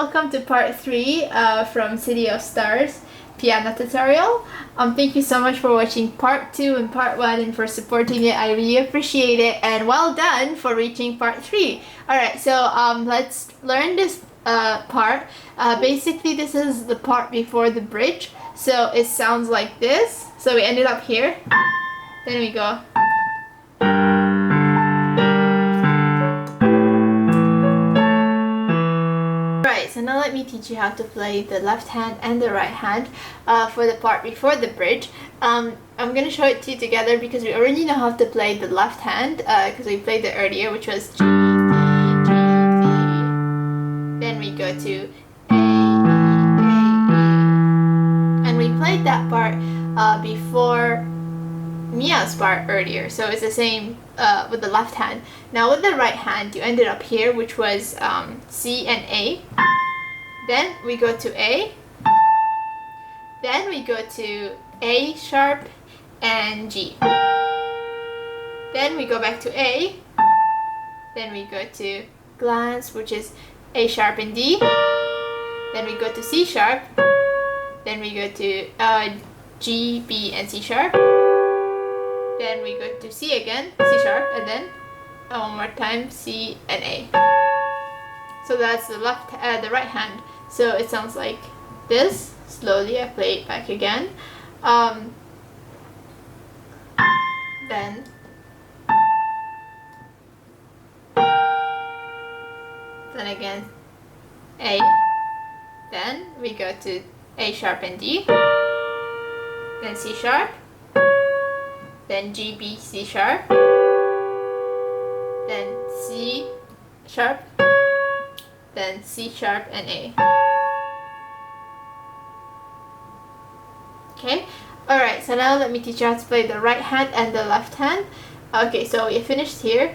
welcome to part 3 from City of Stars piano tutorial. Thank you so much for watching part 2 and part 1 and for supporting it. I really appreciate it, and well done for reaching part 3. Alright, so let's learn this part. Basically, this is the part before the bridge, so it sounds like this. So we ended up here, then we go. So now let me teach you how to play the left hand and the right hand for the part before the bridge. I'm going to show it to you together because we already know how to play the left hand because we played it earlier, which was G, D, G, D. Then we go to A, E, A, E. And we played that part before Mia's part earlier, so it's the same with the left hand. Now with the right hand, you ended up here, which was C and A. Then we go to A. Then we go to A sharp and G. Then we go back to A. Then we go to glance, which is A sharp and D. Then we go to C sharp. Then we go to G, B, and C sharp. Then we go to C again, C sharp, and then one more time C and A. So that's the the right hand. So it sounds like this. Slowly, I play it back again. Then again A. Then we go to A sharp and D. Then C sharp. Then G, B, C sharp, then C sharp, then C sharp and A. Okay, alright, so now let me teach you how to play the right hand and the left hand. Okay, so we finished here.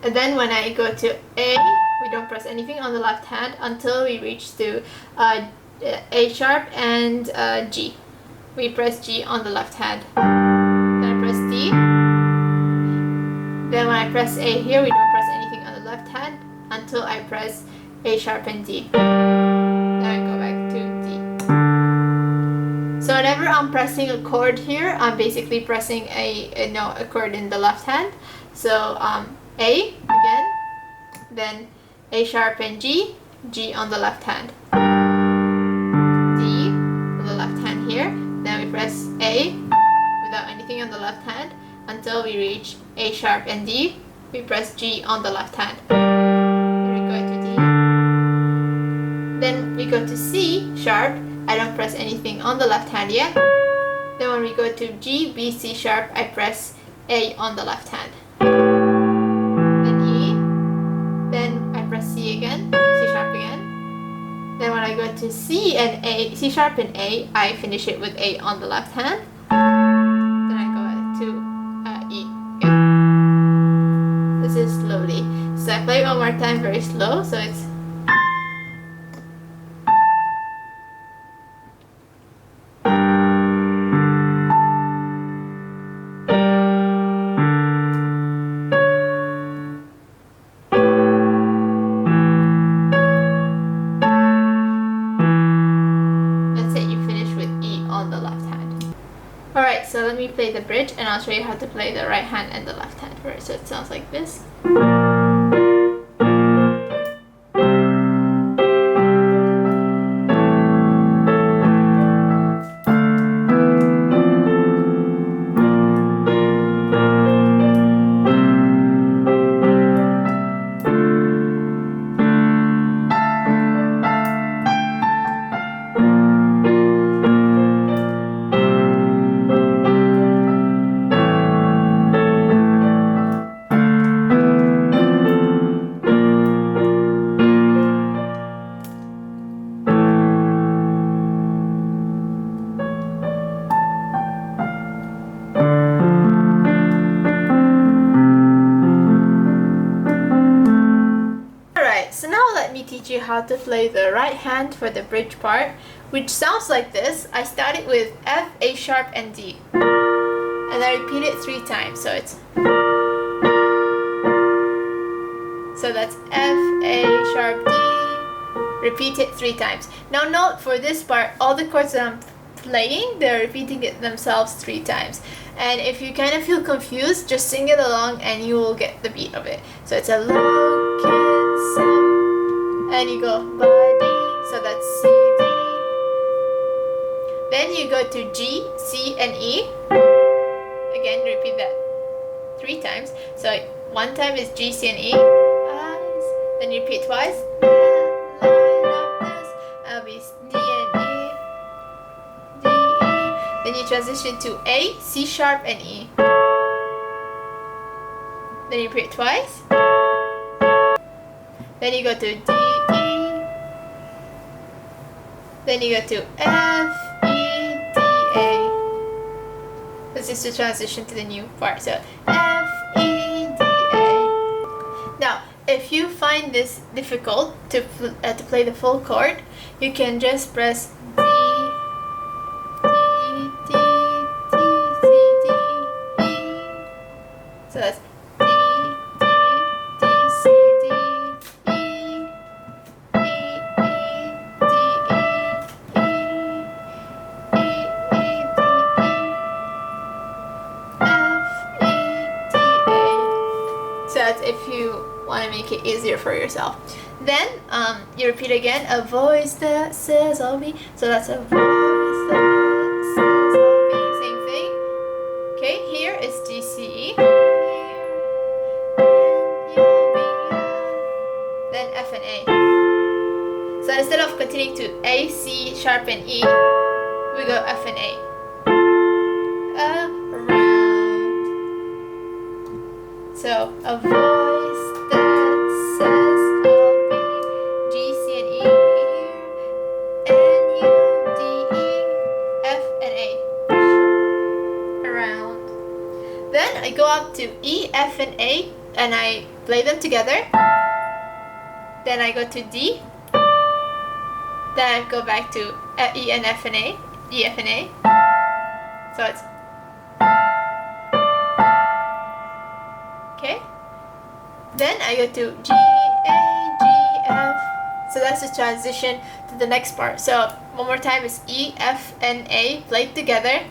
And then when I go to A, we don't press anything on the left hand until we reach to A sharp and G. We press G on the left hand. Then I press D. Then when I press A here, we don't press anything on the left hand until I press A sharp and D. Then I go back to D. So whenever I'm pressing a chord here, I'm basically pressing a chord in the left hand. So A again, then A sharp and G, G on the left hand. D on the left hand here. Then we press A without anything on the left hand until we reach A sharp and D. We press G on the left hand. Then we go to D. Then we go to C sharp. I don't press anything on the left hand yet. Then when we go to G, B, C sharp, I press A on the left hand. Then E. Then I press C again, C sharp again. Then when I go to C and A, C sharp and A, I finish it with A on the left hand. Then I go to E. Okay. This is slowly. So I play it one more time very slow, so it's Alright, so let me play the bridge and I'll show you how to play the right hand and the left hand first. So it sounds like this. Teach you how to play the right hand for the bridge part, which sounds like this. I started with F, A sharp, and D, and I repeat it 3 times. So it's So that's F, A sharp, D. Repeat it 3 times. Now note for this part, all the chords that I'm playing, they're repeating it themselves 3 times. And if you kind of feel confused, just sing it along and you will get the beat of it. So it's a lonesome, and you go buddy, so that's C, D. Then you go to G, C, and E. Again, repeat that 3 times. So 1 time is G, C, and E. Then you repeat twice. I'll be D and E, D, E. Then you transition to A, C sharp, and E. Then you repeat twice. Then you go to D, E. Then you go to F, E, D, A. This is the transition to the new part. So F, E, D, A. Now, if you find this difficult to play the full chord, you can just press D, D, D, D, C, D, E. So that's D, D, D, C, D, E, E, E, D, E, E, E, E, D, E, F, E, D, A. So that's if you want to make it easier for yourself. Then you repeat again, a voice that says I'll be. So that's a voice that says I'll be. Same thing. Okay, here is G, C, E. Then F and A. So instead of continuing to A, C sharp, and E, we go F and A. Around. So a voice that says I'll be, G, C, and E here, and U, D, E, F, and A. Around. Then I go up to E, F, and A, and I play them together. Then I go to D. Then I go back to E and F and A, E, F, and A. So it's okay. Then I go to G, A, G, F. So that's the transition to the next part. So one more time is E, F, and A played together.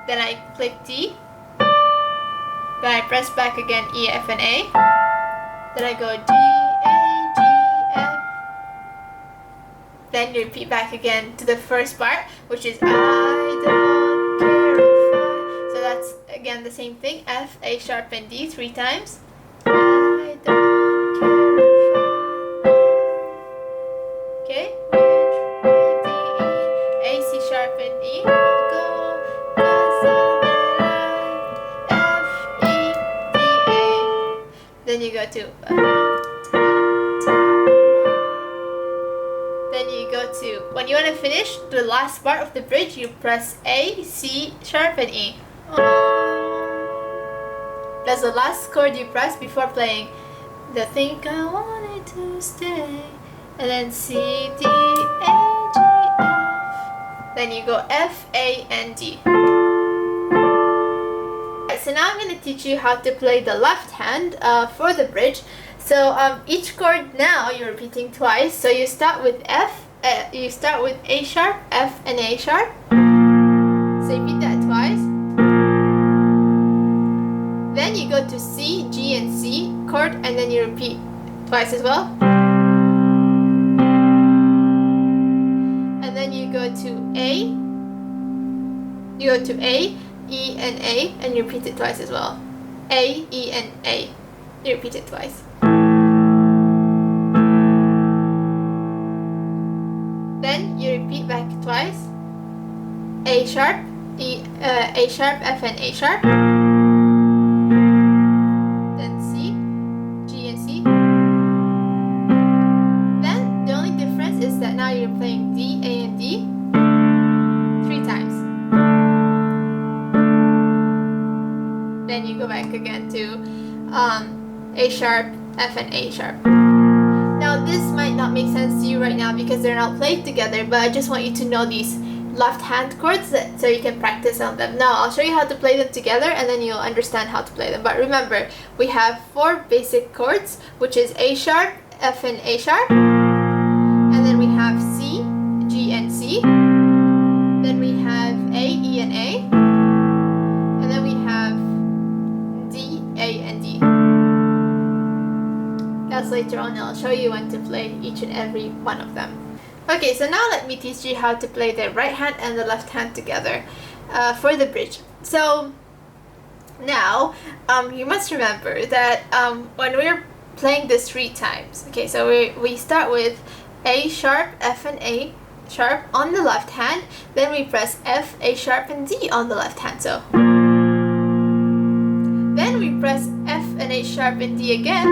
Then I click D. Then I press back again E, F, and A. Then I go G, A, G, F. Then you repeat back again to the first part, which is I don't care if I. So that's again the same thing. F, A sharp, and D 3 times. I don't care if I. Okay, which way D, E, A, C sharp, and E will go. Cause all that I, F, E, D, A. Then you go to then you go to, when you want to finish the last part of the bridge, you press A, C sharp, and E. That's the last chord you press before playing the Think I Wanted to Stay. And then C, D, A, G, F. Then you go F, A, and D. So now I'm going to teach you how to play the left hand for the bridge. So each chord now you're repeating twice. So you start with F, you start with A sharp, F, and A sharp. So repeat that twice. Then you go to C, G, and C chord, and then you repeat twice as well. And then you go to A. You go to A, E, and A, and you repeat it twice as well. A, E, and A. You repeat it twice. Then you repeat back twice. A sharp, E, A sharp, F, and A sharp. Then C, G, and C. Then the only difference is that now you're playing D, A, and D 3 times. Then you go back again to A sharp, F, and A sharp. Now this might not make sense to you right now because they're not played together, but I just want you to know these left hand chords so you can practice on them. Now I'll show you how to play them together and then you'll understand how to play them. But remember, we have 4 basic chords, which is A sharp, F and A sharp, and then we have C, G and C, then we have A, E and A, and then we have D, A and D. That's later on, and I'll show you when to play each and every one of them. Okay, so now let me teach you how to play the right hand and the left hand together for the bridge. So now you must remember that when we're playing this 3 times, okay, so we start with A sharp, F and A sharp on the left hand, then we press F, A sharp and D on the left hand. So then we press F and A sharp and D again.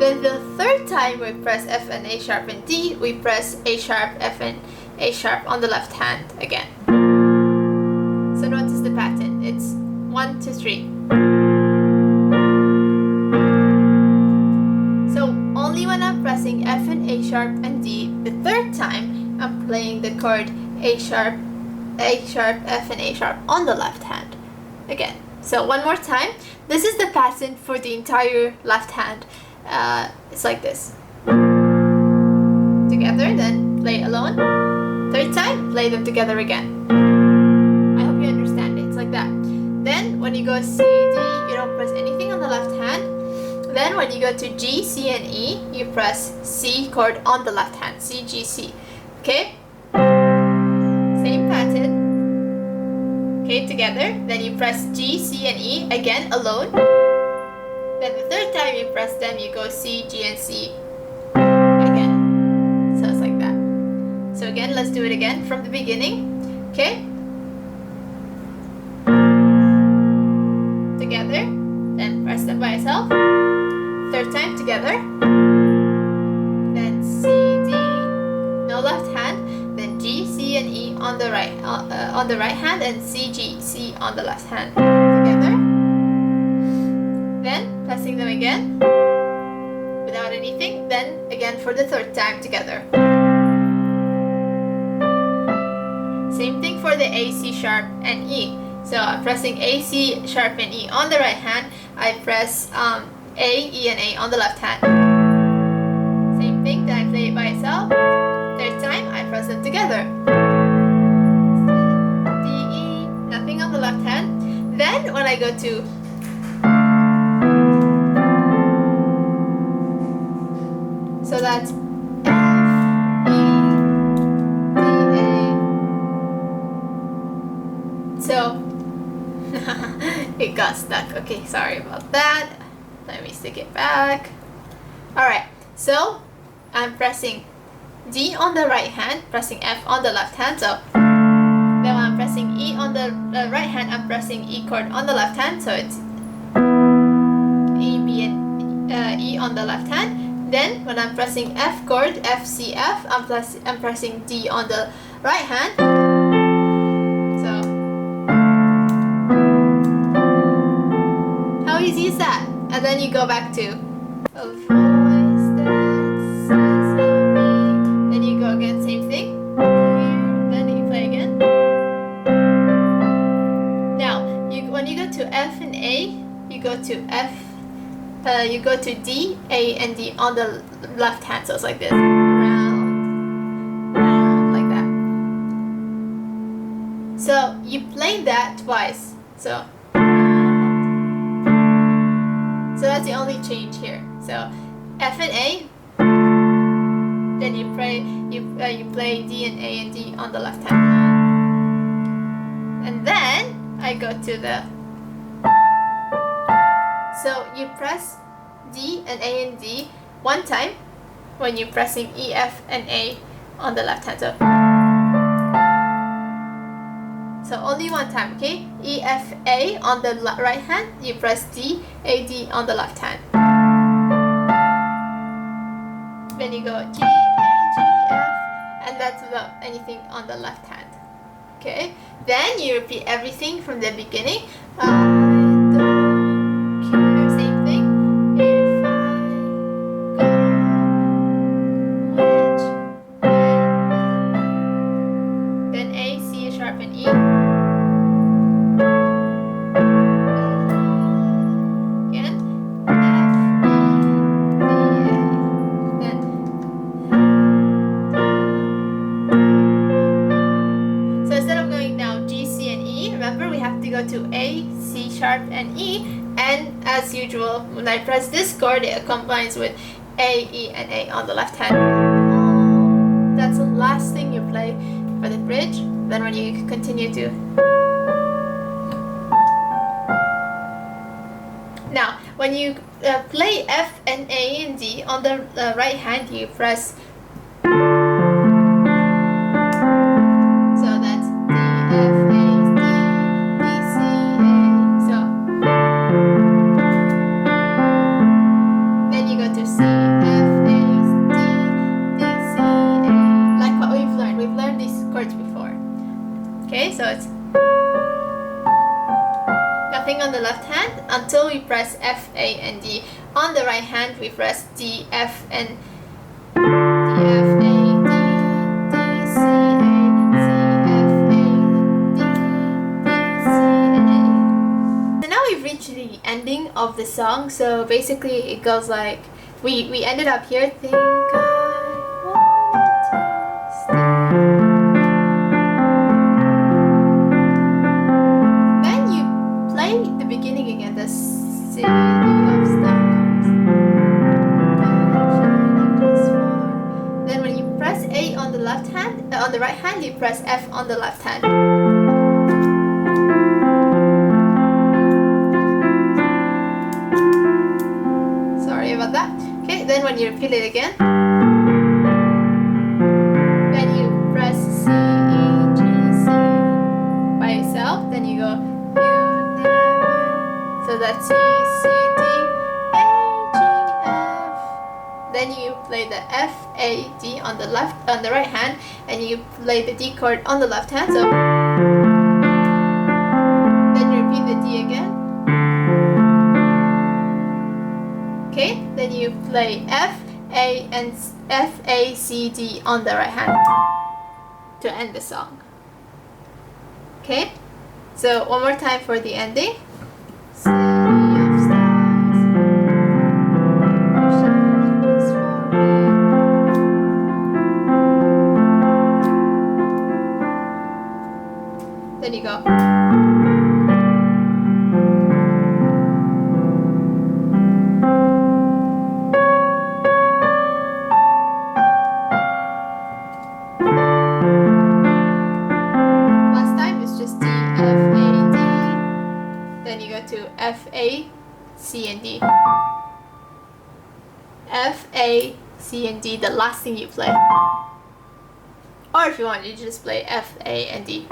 Then the 3rd time we press F and A sharp and D, we press A sharp, F and A sharp on the left hand again. So notice the pattern. It's 1, 2, 3. So only when I'm pressing F and A sharp and D, the 3rd time I'm playing the chord A sharp, F and A sharp on the left hand again. So one more time. This is the pattern for the entire left hand. It's like this. Together, then play alone. 3rd time, play them together again. I hope you understand it. It's like that. Then when you go C, D, you don't press anything on the left hand. Then when you go to G, C and E, you press C chord on the left hand. C, G, C. Okay? Same pattern. Okay, together. Then you press G, C and E again alone. Then the 3rd time you press them, you go C, G, and C again. So it's like that. So again, let's do it again from the beginning. Okay? Together. Then press them by itself. 3rd time together. Then C, D, no left hand. Then G, C, and E on the right hand, and C, G, C on the left hand. Together. Then pressing them again without anything, then again for the 3rd time together. Same thing for the A, C sharp and E. So I'm pressing A, C sharp and E on the right hand. I press A, E and A on the left hand. Same thing, then I play it by itself. 3rd time I press them together. C, D, E, nothing on the left hand. Then when I go to so that's F, E, D, A. So it got stuck. Okay, sorry about that. Let me stick it back. Alright, so I'm pressing D on the right hand, pressing F on the left hand. So then when I'm pressing E on the right hand, I'm pressing E chord on the left hand. So it's E, B, and E on the left hand. Then when I'm pressing F chord, F, C, F, I'm pressing D on the right hand. So how easy is that? And then you go back to a voice that says me. Then you go again, same thing. Here, then you play again. Now, when you go to F and A, you go to F. You go to D, A, and D on the left hand, so it's like this. Round, round, like that. So you play that twice. So that's the only change here. So F and A, then you play D and A and D on the left hand. And then I go to the. So you press D and A and D 1 time when you're pressing E, F, and A on the left hand. So only 1 time, okay? E, F, A on the right hand, you press D, A, D on the left hand. Then you go G, A, G, F, and that's without anything on the left hand. Okay? Then you repeat everything from the beginning. And as usual, when I press this chord, it combines with A, E, and A on the left hand. That's the last thing you play for the bridge. Then when you continue to... Now, when you play F and A and D on the right hand, you press... So that's D, F, A, D, D, C, A. So then you go to C, F, A, D, D, C, A. Like what we've learned. We've learned these chords before. Okay, so it's nothing on the left hand until we press F, A, and D. On the right hand, we press D, F, and D, F, A, D, D, C, A, C, F, A, D, D, C, and A. So now we've reached the ending of the song. So basically, it goes like we ended up here. Think I wanted to stay. Then you play the beginning again, the city of stars. Shining just for. Then when you press A on the left hand, on the right hand, you press F on the left hand. Sorry about that. Okay, then when you repeat it again, then you press C, E, G, C by yourself. Then you go, you never. So that's C, C, D, A, G, F. Then you play the F, A, D on the left, on the right hand, and you play the D chord on the left hand. So then you repeat the D again. Okay, then you play F, A, and F, A, C, D on the right hand to end the song. Okay, so one more time for the ending. City of stars, shining just for me. Then you go. Last time it's just D, F, A, D. Then you go to F, A, C, and D. F, A, C, and D, the last thing you play. Or if you want, you just play F, A, and D.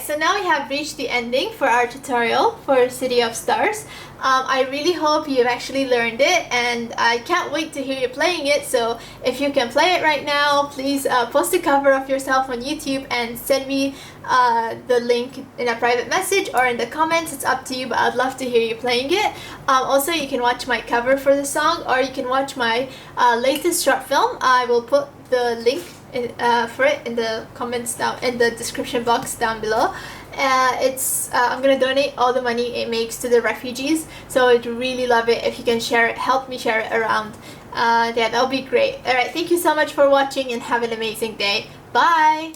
So now we have reached the ending for our tutorial for City of Stars. I really hope you've actually learned it, and I can't wait to hear you playing it. So if you can play it right now, please post a cover of yourself on YouTube and send me the link in a private message or in the comments. It's up to you, but I'd love to hear you playing it. Also, you can watch my cover for the song, or you can watch my latest short film. I will put the link for it in the comments down in the description box down below. I'm gonna donate all the money it makes to the refugees, so I'd really love it if you can share it, help me share it around. Yeah, that would be great. Alright, thank you so much for watching and have an amazing day. Bye!